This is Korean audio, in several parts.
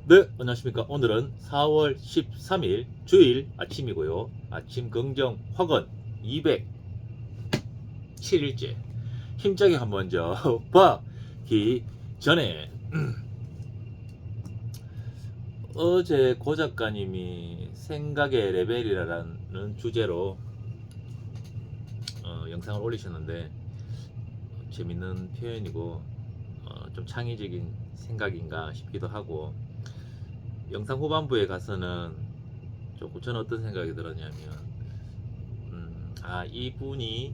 네, 안녕하십니까. 오늘은 4월 13일 주일 아침이고요. 아침 긍정 확언 207일째. 힘차게 한번 봐기 전에 어제 고 작가님이 생각의 레벨이라는 주제로 영상을 올리셨는데 재밌는 표현이고 좀 창의적인 생각인가 싶기도 하고, 영상 후반부에 가서는 조금 저는 어떤 생각이 들었냐면, 이분이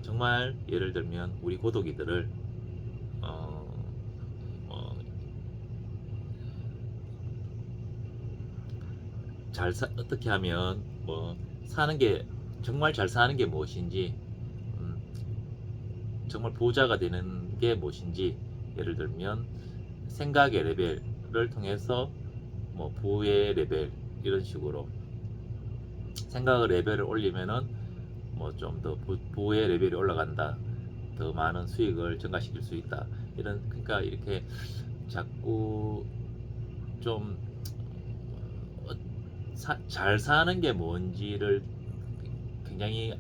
정말 예를 들면 우리 고독이들을 어, 어, 어떻게 하면 뭐 사는 게 정말 잘 사는 게 무엇인지, 음, 정말 부자가 되는 게 무엇인지, 예를 들면 생각의 레벨을 통해서 뭐 부의 레벨, 이런 식으로 생각의 레벨을 올리면은 뭐 좀 더 부의 레벨이 올라간다, 더 많은 수익을 증가시킬 수 있다, 이런, 그러니까 이렇게 자꾸 좀 잘 사는 게 뭔지를 굉장히,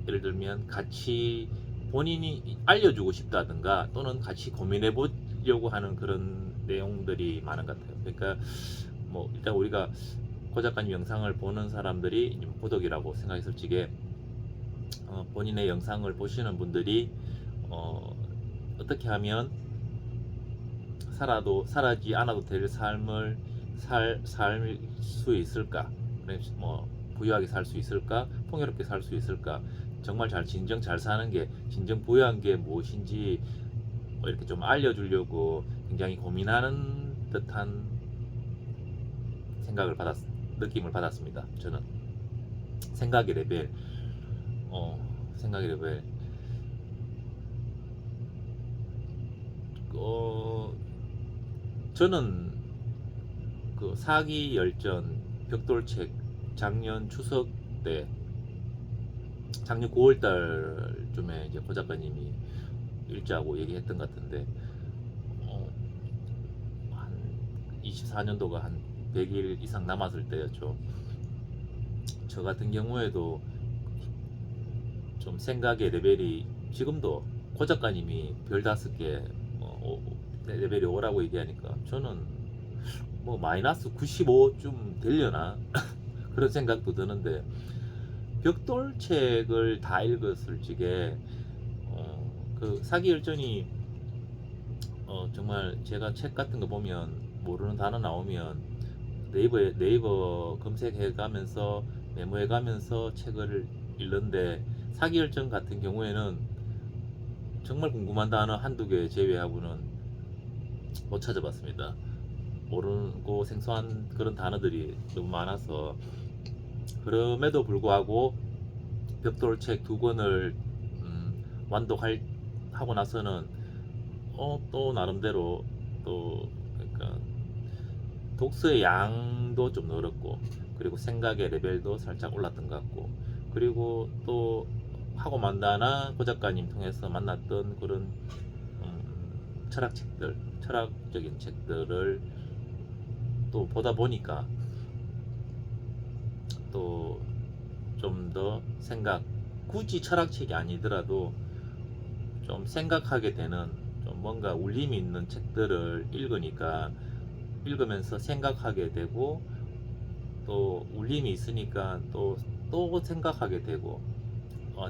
예를 들면 같이 본인이 알려주고 싶다든가 또는 같이 고민해 보려고 하는 그런 내용들이 많은 것 같아요. 그러니까 뭐 일단 우리가 고 작가님 영상을 보는 사람들이 고독이라고 생각했을 적에, 본인의 영상을 보시는 분들이 어떻게 하면 살아지 않아도 될 삶을 살 수 있을까? 뭐 부유하게 살 수 있을까? 풍요롭게 살 수 있을까? 정말 진정 잘 사는 게, 진정 부유한 게 무엇인지 뭐 이렇게 좀 알려주려고 굉장히 고민하는 듯한 생각을 느낌을 받았습니다. 저는 생각의 레벨, 생각의 레벨, 어, 저는 그 사기 열전 벽돌책 작년 추석 때, 작년 9월 달쯤에 이제 고 작가님이 일자하고 얘기했던 것 같은데, 어, 한 24년도가 한 100일 이상 남았을 때였죠. 저 같은 경우에도 좀 생각의 레벨이, 지금도 고 작가님이 별 5개 레벨이 오라고 얘기하니까 저는 뭐 마이너스 95쯤 되려나 그런 생각도 드는데, 벽돌책을 다 읽었을 적에 그 사기 열전이, 정말 제가 책 같은 거 보면 모르는 단어 나오면 네이버 검색해 가면서 메모해 가면서 책을 읽는데, 사기 열전 같은 경우에는 정말 궁금한 단어 한두 개 제외하고는 못 찾아봤습니다. 모르고 생소한 그런 단어들이 너무 많아서. 그럼에도 불구하고 벽돌책 2권을 완독하고 나서는 또 나름대로, 또 그러니까 독서의 양도 좀 늘었고, 그리고 생각의 레벨도 살짝 올랐던 것 같고, 그리고 또 하고 만다나 고 작가님 통해서 만났던 그런 철학적인 책들을 또 보다 보니까 또 좀 더 굳이 철학책이 아니더라도 좀 생각하게 되는, 좀 뭔가 울림이 있는 책들을 읽으면서 생각하게 되고, 또 울림이 있으니까 또 생각하게 되고,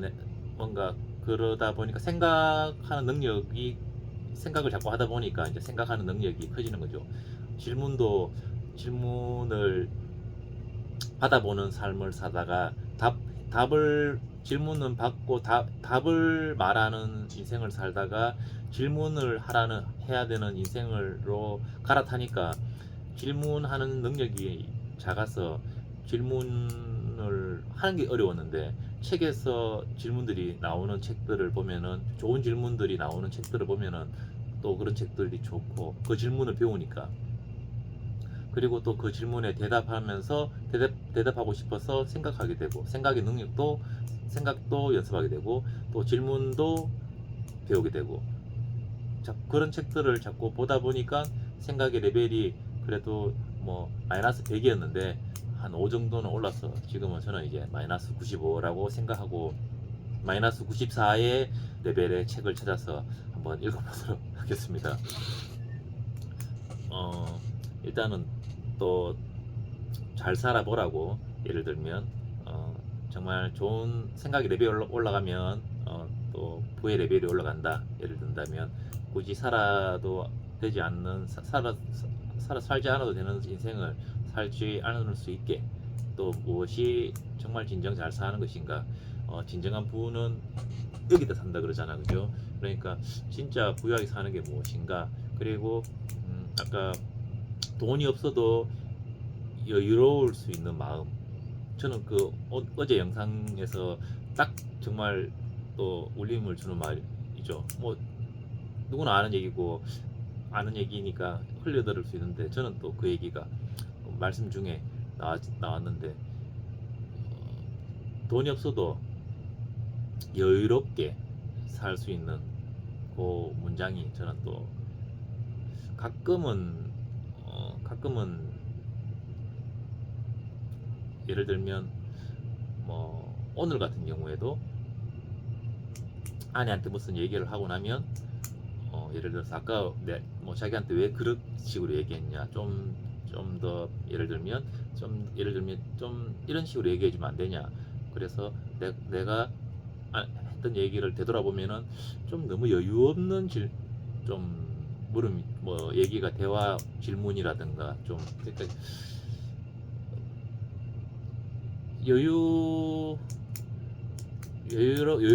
네, 뭔가 그러다 보니까 생각을 자꾸 하다 보니까 이제 생각하는 능력이 커지는 거죠. 질문을 받아보는 삶을 사다가 질문은 받고 답을 말하는 인생을 살다가 질문을 해야 되는 인생으로 갈아타니까, 질문하는 능력이 작아서 질문을 하는 게 어려웠는데, 책에서 질문들이 나오는 책들을 보면은, 좋은 질문들이 나오는 책들을 보면은 또 그런 책들이 좋고, 그 질문을 배우니까, 그리고 또 그 질문에 대답하고 싶어서 생각하게 되고, 생각도 연습하게 되고, 또 질문도 배우게 되고, 그런 책들을 자꾸 보다 보니까 생각의 레벨이 그래도 뭐 마이너스 100이었는데 한 5 정도는 올라서 지금은 저는 이제 마이너스 95라고 생각하고 마이너스 94의 레벨의 책을 찾아서 한번 읽어보도록 하겠습니다. 일단은 또 잘 살아보라고 예를 들면 정말 좋은 생각의 레벨이 올라가면 또 부의 레벨이 올라간다. 예를 든다면 굳이 살아도 되지 않는 살지 않아도 되는 인생을 살지 않을 수 있게 또 무엇이 정말 진정 잘 사는 것인가. 진정한 부는 여기다 산다 그러잖아, 그죠? 그러니까 진짜 부유하게 사는 게 무엇인가. 그리고 아까 돈이 없어도 여유로울 수 있는 마음. 저는 그 어제 영상에서 딱 정말 또 울림을 주는 말이죠. 뭐 누구나 아는 얘기고 아는 얘기니까 흘려들을 수 있는데 저는 또 그 얘기가 말씀 중에 나왔는데 돈이 없어도 여유롭게 살 수 있는 그 문장이 저는 또 가끔은 예를 들면 뭐 오늘 같은 경우에도 아내한테 무슨 얘기를 하고 나면 예를 들어서 아까 뭐 자기한테 왜 그런 식으로 얘기했냐 좀 더 예를 들면 좀 이런 식으로 얘기해 주면 안 되냐. 그래서 내가 했던 얘기를 되돌아보면은 좀 너무 여유 없는 좀 물음 뭐 얘기가 대화 질문이라든가 좀 그러니까 여유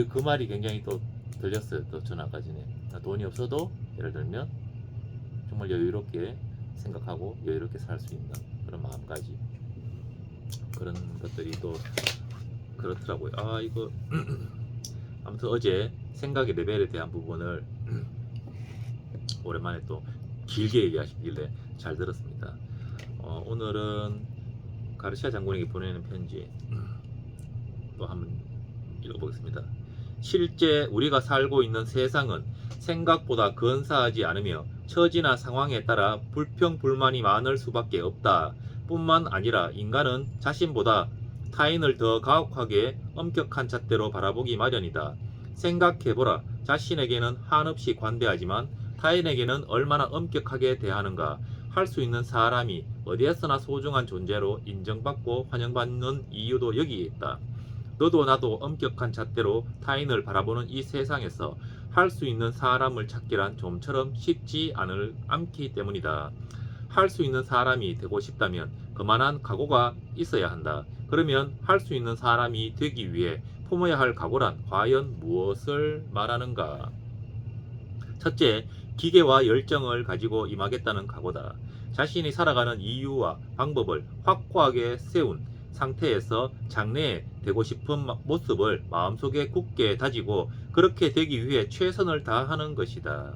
그 말이 굉장히 또 들렸어요. 또 전 아까 전에 돈이 없어도 예를 들면 정말 여유롭게 생각하고 여유롭게 살 수 있는 그런 마음가짐, 그런 것들이 또 그렇더라고요. 이거 아무튼 어제 생각의 레벨에 대한 부분을 오랜만에 또 길게 얘기하시길래 잘 들었습니다. 오늘은 가르시아 장군에게 보내는 편지 또 한번 읽어보겠습니다. 실제 우리가 살고 있는 세상은 생각보다 근사하지 않으며 처지나 상황에 따라 불평불만이 많을 수밖에 없다. 뿐만 아니라 인간은 자신보다 타인을 더 가혹하게 엄격한 잣대로 바라보기 마련이다. 생각해보라. 자신에게는 한없이 관대하지만 타인에게는 얼마나 엄격하게 대하는가. 할 수 있는 사람이 어디에서나 소중한 존재로 인정받고 환영받는 이유도 여기에 있다. 너도 나도 엄격한 잣대로 타인을 바라보는 이 세상에서 할 수 있는 사람을 찾기란 좀처럼 쉽지 않기 때문이다. 할 수 있는 사람이 되고 싶다면 그만한 각오가 있어야 한다. 그러면 할 수 있는 사람이 되기 위해 품어야 할 각오란 과연 무엇을 말하는가? 첫째, 기계와 열정을 가지고 임하겠다는 각오다. 자신이 살아가는 이유와 방법을 확고하게 세운 상태에서 장래에 되고 싶은 모습을 마음속에 굳게 다지고 그렇게 되기 위해 최선을 다하는 것이다.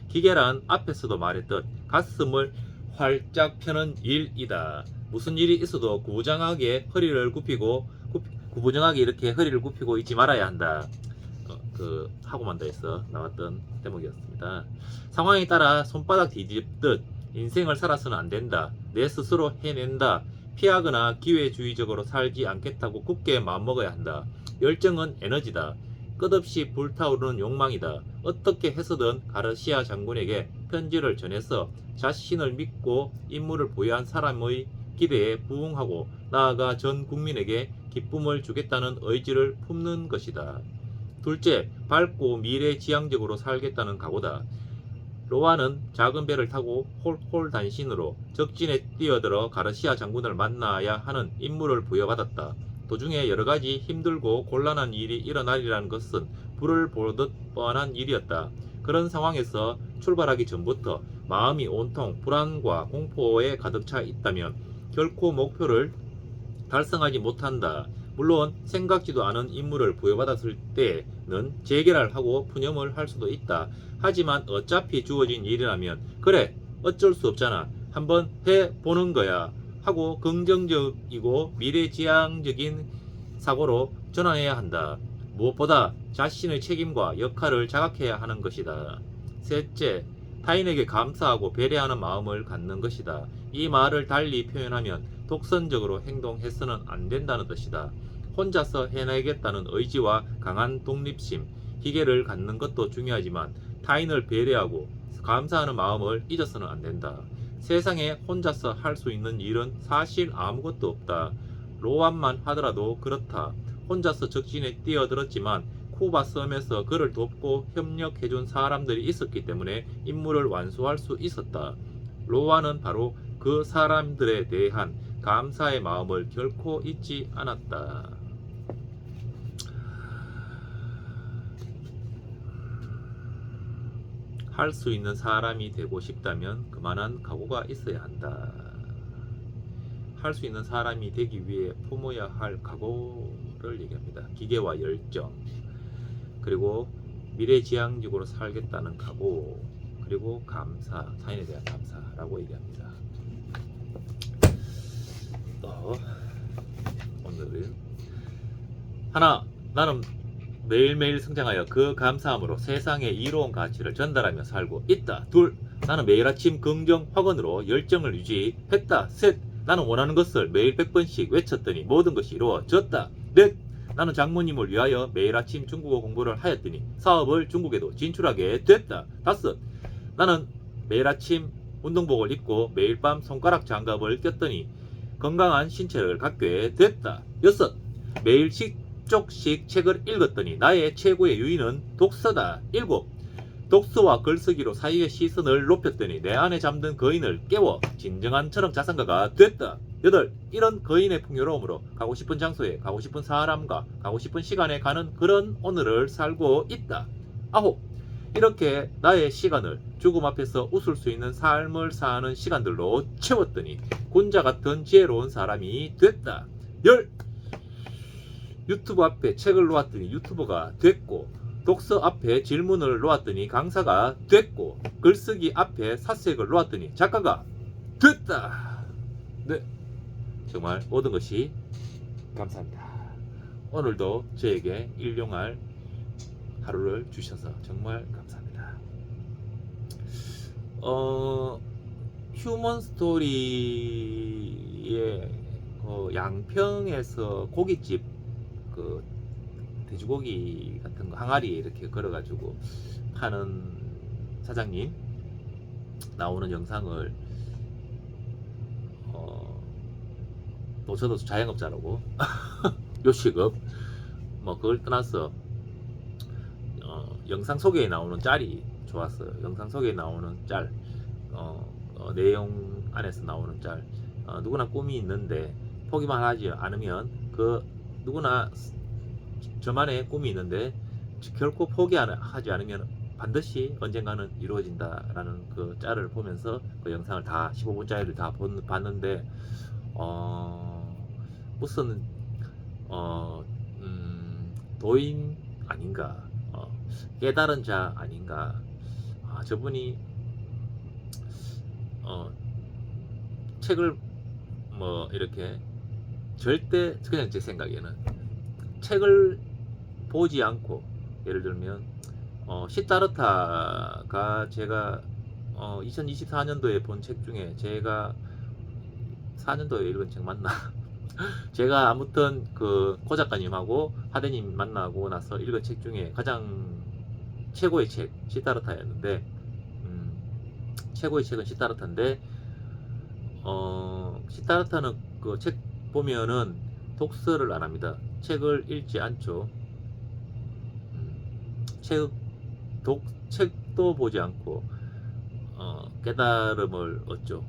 기계란 앞에서도 말했듯 가슴을 활짝 펴는 일이다. 무슨 일이 있어도 구부정하게 이렇게 허리를 굽히고 있지 말아야 한다. 그 하고만다에서 나왔던 대목이었습니다. 상황에 따라 손바닥 뒤집듯 인생을 살아서는 안 된다. 내 스스로 해낸다. 피하거나 기회주의적으로 살지 않겠다고 굳게 마음먹어야 한다. 열정은 에너지다. 끝없이 불타오르는 욕망이다. 어떻게 해서든 가르시아 장군에게 편지를 전해서 자신을 믿고 임무를 보유한 사람의 기대에 부응하고 나아가 전 국민에게 기쁨을 주겠다는 의지를 품는 것이다. 둘째, 밝고 미래지향적으로 살겠다는 각오다. 로아는 작은 배를 타고 홀홀 단신으로 적진에 뛰어들어 가르시아 장군을 만나야 하는 임무를 부여받았다. 도중에 여러가지 힘들고 곤란한 일이 일어나리라는 것은 불을 보듯 뻔한 일이었다. 그런 상황에서 출발하기 전부터 마음이 온통 불안과 공포에 가득 차 있다면 결코 목표를 달성하지 못한다. 물론 생각지도 않은 임무를 부여받았을 때는 재결을 하고 푸념을 할 수도 있다. 하지만 어차피 주어진 일이라면 그래 어쩔 수 없잖아 한번 해보는 거야 하고 긍정적이고 미래지향적인 사고로 전환해야 한다. 무엇보다 자신의 책임과 역할을 자각해야 하는 것이다. 셋째, 타인에게 감사하고 배려하는 마음을 갖는 것이다. 이 말을 달리 표현하면 독선적으로 행동해서는 안 된다는 뜻이다. 혼자서 해내겠다는 의지와 강한 독립심, 희계를 갖는 것도 중요하지만 타인을 배려하고 감사하는 마음을 잊어서는 안 된다. 세상에 혼자서 할 수 있는 일은 사실 아무것도 없다. 로안만 하더라도 그렇다. 혼자서 적진에 뛰어들었지만 쿠바 섬에서 그를 돕고 협력해준 사람들이 있었기 때문에 임무를 완수할 수 있었다. 로안은 바로 그 사람들에 대한 감사의 마음을 결코 잊지 않았다. 할 수 있는 사람이 되고 싶다면 그만한 각오가 있어야 한다. 할 수 있는 사람이 되기 위해 품어야 할 각오를 얘기합니다. 기계와 열정, 그리고 미래지향적으로 살겠다는 각오, 그리고 감사, 타인에 대한 감사라고 얘기합니다. 또 오늘은 하나, 나는 매일매일 성장하여 그 감사함으로 세상의 이로운 가치를 전달하며 살고 있다. 둘, 나는 매일 아침 긍정 확언으로 열정을 유지했다. 셋, 나는 원하는 것을 매일 100번씩 외쳤더니 모든 것이 이루어졌다. 넷, 나는 장모님을 위하여 매일 아침 중국어 공부를 하였더니 사업을 중국에도 진출하게 됐다. 다섯, 나는 매일 아침 운동복을 입고 매일 밤 손가락 장갑을 꼈더니 건강한 신체를 갖게 됐다. 여섯, 매일 쪽씩 책을 읽었더니 나의 최고의 유인은 독서다. 일곱, 독서와 글쓰기로 사회의 시선을 높였더니 내 안에 잠든 거인을 깨워 진정한 철학 자산가가 됐다. 여덟, 이런 거인의 풍요로움으로 가고 싶은 장소에 가고 싶은 사람과 가고 싶은 시간에 가는 그런 오늘을 살고 있다. 아홉, 이렇게 나의 시간을 죽음 앞에서 웃을 수 있는 삶을 사는 시간들로 채웠더니 군자 같은 지혜로운 사람이 됐다. 열, 유튜브 앞에 책을 놓았더니 유튜버가 됐고, 독서 앞에 질문을 놓았더니 강사가 됐고, 글쓰기 앞에 사색을 놓았더니 작가가 됐다. 네, 정말 모든 것이 감사합니다. 오늘도 저에게 일용할 하루를 주셔서 정말 감사합니다. 휴먼 스토리의 양평에서 고깃집 그 돼지고기 같은 거 항아리에 이렇게 걸어가지고 파는 사장님 나오는 영상을 또 저도 자영업자라고 요식업 뭐 그걸 떠나서 영상 소개에 나오는 짤이 좋았어요. 영상 소개에 나오는 짤, 내용 안에서 나오는 짤, 누구나 꿈이 있는데 포기만 하지 않으면 누구나 저만의 꿈이 있는데 결코 포기하지 않으면 반드시 언젠가는 이루어진다라는 그 짤을 보면서 그 영상을 다 15분짜리를 다 봤는데 무슨 도인 아닌가, 깨달은 자 아닌가. 저분이 책을 뭐 이렇게 절대, 그냥 제 생각에는 책을 보지 않고, 예를 들면 시타르타가 제가 2024년도에 본 책 중에, 제가 4년도에 읽은 책 맞나? 제가 아무튼 그 고 작가님하고 하대님 만나고 나서 읽은 책 중에 가장 최고의 책 시타르타였는데, 최고의 책은 시타르타인데, 시타르타는 그 책 보면은 독서를 안 합니다. 책을 읽지 않죠. 책도 보지 않고 깨달음을 얻죠.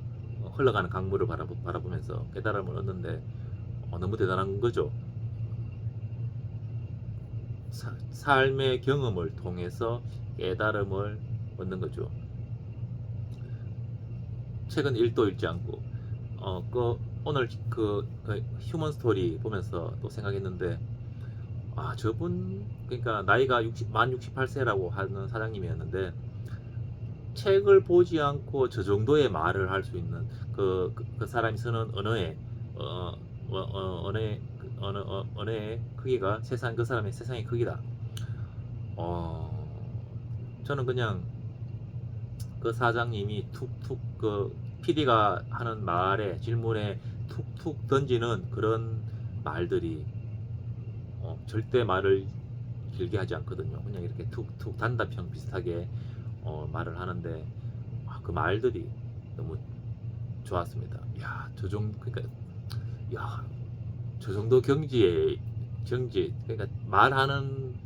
흘러가는 강물을 바라보면서 깨달음을 얻는데 너무 대단한 거죠. 삶의 경험을 통해서 깨달음을 얻는 거죠. 책은 1도 읽지 않고 오늘 그 휴먼 스토리 보면서 또 생각했는데, 저분 그러니까 나이가 만 68세라고 하는 사장님이었는데 책을 보지 않고 저 정도의 말을 할 수 있는 그 사람이 쓰는 언어의 크기가 그 사람의 세상의 크기다. 저는 그냥 그 사장님이 툭툭 그 PD가 하는 말에 질문에 툭툭 던지는 그런 말들이 절대 말을 길게 하지 않거든요. 그냥 이렇게 툭툭 단답형 비슷하게 말을 하는데 그 말들이 너무 좋았습니다. 야, 그러니까 야, 저 정도 경지에 그러니까 말하는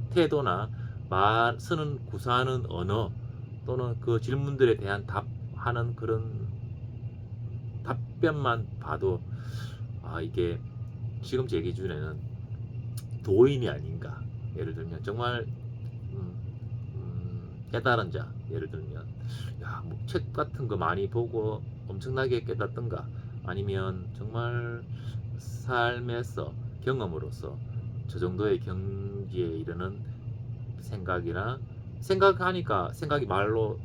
태도나 말 쓰는 구사하는 언어 또는 그 질문들에 대한 답하는 그런 답변만 봐도 이게 지금 제 기준에는 도인이 아닌가. 예를 들면 정말 깨달은 자, 예를 들면 뭐 책 같은 거 많이 보고 엄청나게 깨닫던가, 아니면 정말 삶에서 경험으로서 저 정도의 경지에 이르는 생각이나 생각하니까 생각이 말로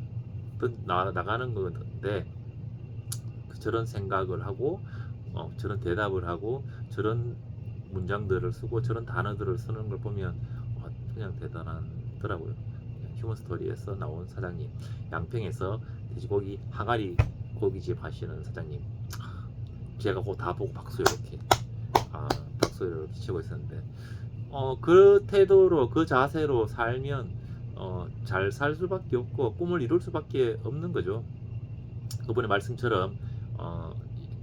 나가는 건데 저런 생각을 하고 저런 대답을 하고 저런 문장들을 쓰고 저런 단어들을 쓰는 걸 보면 그냥 대단하더라고요. 휴먼스토리에서 나온 사장님, 양평에서 돼지고기 항아리 고깃집 하시는 사장님, 제가 그거 다 보고 박수 이렇게 치고 있었는데 그 태도로 그 자세로 살면 잘 살 수밖에 없고 꿈을 이룰 수밖에 없는 거죠. 그분의 말씀처럼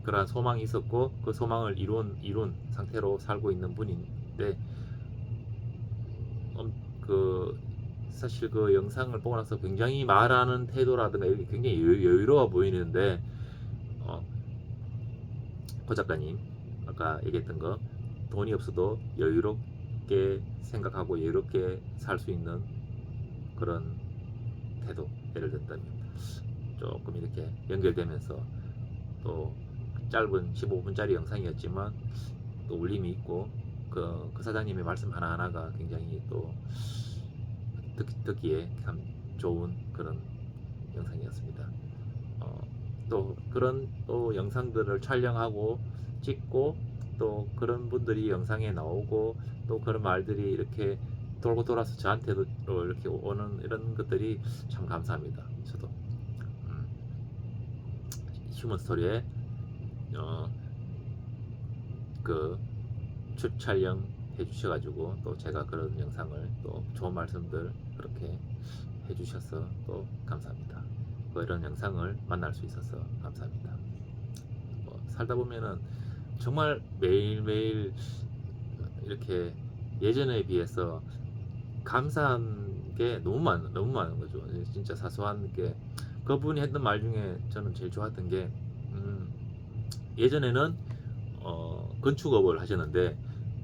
그러한 소망이 있었고 그 소망을 이룬 상태로 살고 있는 분인데 사실 그 영상을 보고 나서 굉장히 말하는 태도라든가 굉장히 여유로워 보이는데 고 작가님 아까 얘기했던 거, 돈이 없어도 여유롭게 생각하고 여유롭게 살 수 있는 그런 태도, 예를 들면 조금 이렇게 연결되면서 또 짧은 15분짜리 영상이었지만 또 울림이 있고 그 사장님의 말씀 하나하나가 굉장히 또 듣기에 참 좋은 그런 영상이었습니다. 또 그런 또 영상들을 촬영하고 찍고 또 그런 분들이 영상에 나오고 또 그런 말들이 이렇게 돌고 돌아서 저한테도 이렇게 오는 이런 것들이 참 감사합니다. 저도 휴먼스토리에 그 촬영 해주셔가지고 또 제가 그런 영상을 또 좋은 말씀들 그렇게 해주셔서 또 감사합니다. 이런 영상을 만날 수 있어서 감사합니다. 살다 보면은 정말 매일매일 이렇게 예전에 비해서 감사한 게 너무 많은 거죠. 진짜 사소한 게, 그분이 했던 말 중에 저는 제일 좋았던 게 예전에는 건축업을 하셨는데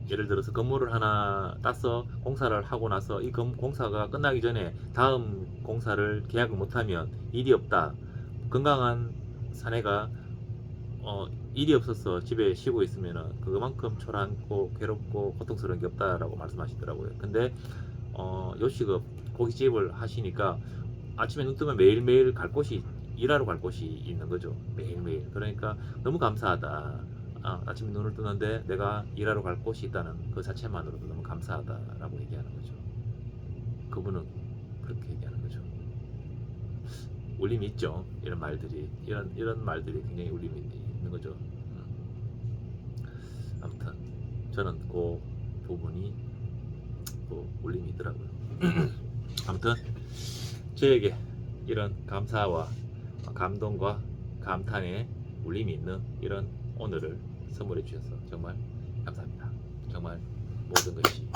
예를 들어서 건물을 하나 따서 공사를 하고 나서 이 공사가 끝나기 전에 다음 공사를 계약을 못하면 일이 없다. 건강한 사내가 일이 없어서 집에 쉬고 있으면 그만큼 초라하고 괴롭고 고통스러운 게 없다라고 말씀하시더라고요. 근데 요식업 고깃집을 하시니까 아침에 눈 뜨면 매일매일 일하러 갈 곳이 있는 거죠. 매일매일. 그러니까 너무 감사하다. 아침에 눈을 뜨는데 내가 일하러 갈 곳이 있다는 그 자체만으로도 너무 감사하다라고 얘기하는 거죠. 그분은 그렇게 얘기하는 거죠. 울림이 있죠. 이런 말들이 굉장히 울림이 있는 거죠. 아무튼 저는 그 부분이 또 울림이 있더라고요. 아무튼 저에게 이런 감사와 감동과 감탄의 울림이 있는 이런 오늘을 선물해 주셔서 정말 감사합니다. 정말 모든 것이